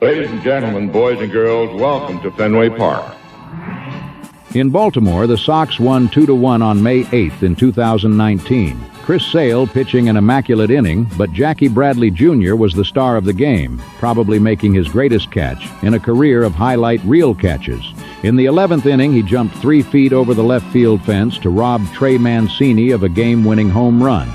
Ladies and gentlemen, boys and girls, welcome to Fenway Park. In Baltimore, the Sox won 2-1 on May 8th in 2019. Chris Sale pitching an immaculate inning, but Jackie Bradley Jr. was the star of the game, probably making his greatest catch in a career of highlight reel catches. In the 11th inning, he jumped 3 feet over the left field fence to rob Trey Mancini of a game-winning home run.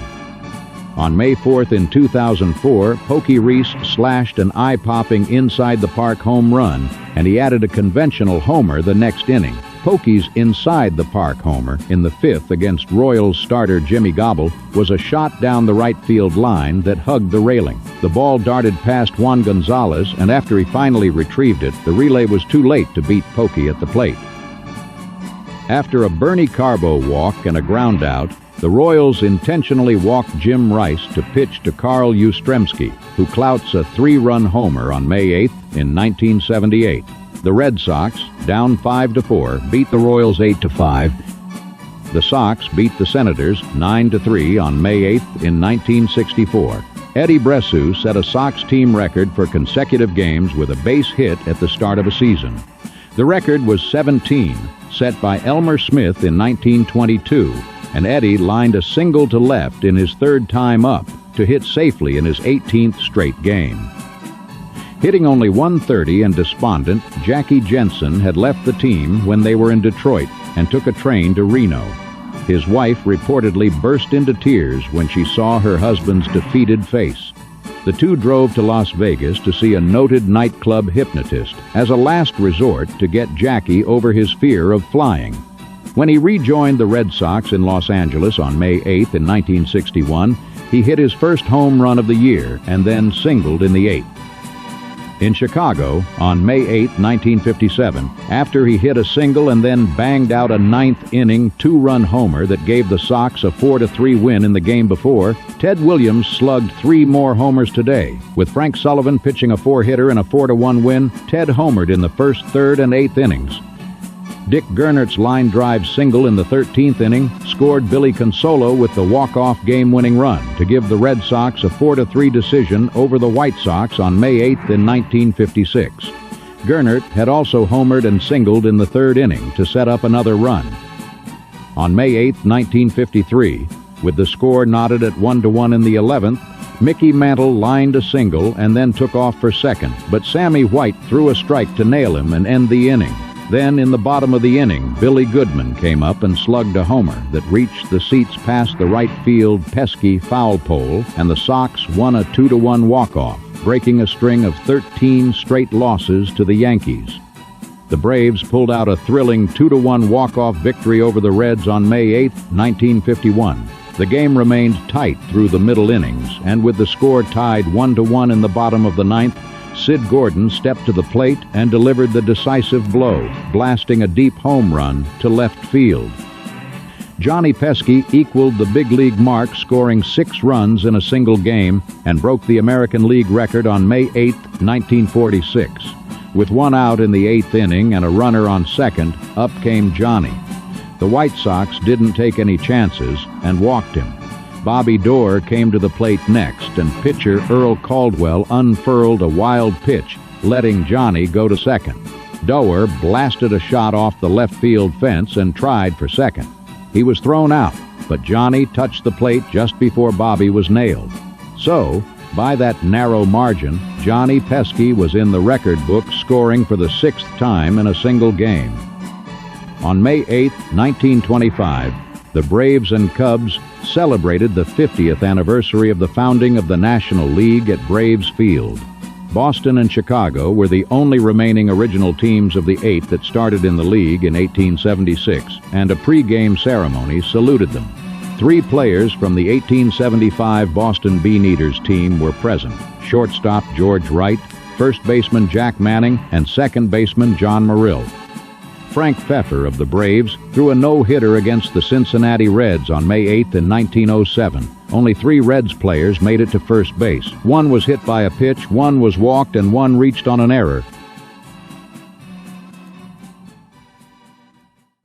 On May 4th in 2004, Pokey Reese slashed an eye-popping inside-the-park home run, and he added a conventional homer the next inning. Pokey's inside-the-park homer in the 5th against Royals starter Jimmy Gobble was a shot down the right field line that hugged the railing. The ball darted past Juan Gonzalez, and after he finally retrieved it, the relay was too late to beat Pokey at the plate. After a Bernie Carbo walk and a groundout, the Royals intentionally walked Jim Rice to pitch to Carl Yastrzemski, who clouts a 3-run homer on May 8th in 1978. The Red Sox, down 5-4, beat the Royals 8-5. The Sox beat the Senators 9-3 on May 8th in 1964. Eddie Bresu set a Sox team record for consecutive games with a base hit at the start of a season. The record was 17, set by Elmer Smith in 1922, and Eddie lined a single to left in his 3rd time up to hit safely in his 18th straight game. Hitting only 130 and despondent, Jackie Jensen had left the team when they were in Detroit and took a train to Reno. His wife reportedly burst into tears when she saw her husband's defeated face. The two drove to Las Vegas to see a noted nightclub hypnotist as a last resort to get Jackie over his fear of flying. When he rejoined the Red Sox in Los Angeles on May 8th in 1961, he hit his first home run of the year and then singled in the 8th. In Chicago, on May 8, 1957, after he hit a single and then banged out a 9th-inning 2-run homer that gave the Sox a 4-3 win in the game before, Ted Williams slugged 3 more homers today. With Frank Sullivan pitching a 4-hitter and a 4-1 win, Ted homered in the 1st, 3rd, and 8th innings. Dick Gernert's line drive single in the 13th inning scored Billy Consolo with the walk-off game-winning run to give the Red Sox a 4-3 decision over the White Sox on May 8th in 1956. Gernert had also homered and singled in the 3rd inning to set up another run. On May 8th, 1953, with the score knotted at 1-1 in the 11th, Mickey Mantle lined a single and then took off for second, but Sammy White threw a strike to nail him and end the inning. Then, in the bottom of the inning, Billy Goodman came up and slugged a homer that reached the seats past the right field pesky foul pole, and the Sox won a 2-1 walk-off, breaking a string of 13 straight losses to the Yankees. The Braves pulled out a thrilling 2-1 walk-off victory over the Reds on May 8, 1951. The game remained tight through the middle innings, and with the score tied 1-1 in the bottom of the 9th, Sid Gordon stepped to the plate and delivered the decisive blow, blasting a deep home run to left field. Johnny Pesky equaled the big league mark, scoring 6 runs in a single game, and broke the American League record on May 8, 1946. With 1 out in the 8th inning and a runner on second, up came Johnny. The White Sox didn't take any chances and walked him. Bobby Doerr came to the plate next, and pitcher Earl Caldwell unfurled a wild pitch, letting Johnny go to second. Doerr blasted a shot off the left field fence and tried for second. He was thrown out, but Johnny touched the plate just before Bobby was nailed. So, by that narrow margin, Johnny Pesky was in the record book, scoring for the 6th time in a single game. On May 8, 1925, the Braves and Cubs celebrated the 50th anniversary of the founding of the National League at Braves Field. Boston and Chicago were the only remaining original teams of the 8 that started in the league in 1876, and a pre-game ceremony saluted them. 3 players from the 1875 Boston Beaneaters team were present: shortstop George Wright, first baseman Jack Manning, and second baseman John Morrill. Frank Pfeffer of the Braves threw a no-hitter against the Cincinnati Reds on May 8th in 1907. Only 3 Reds players made it to first base. 1 was hit by a pitch, 1 was walked, and 1 reached on an error.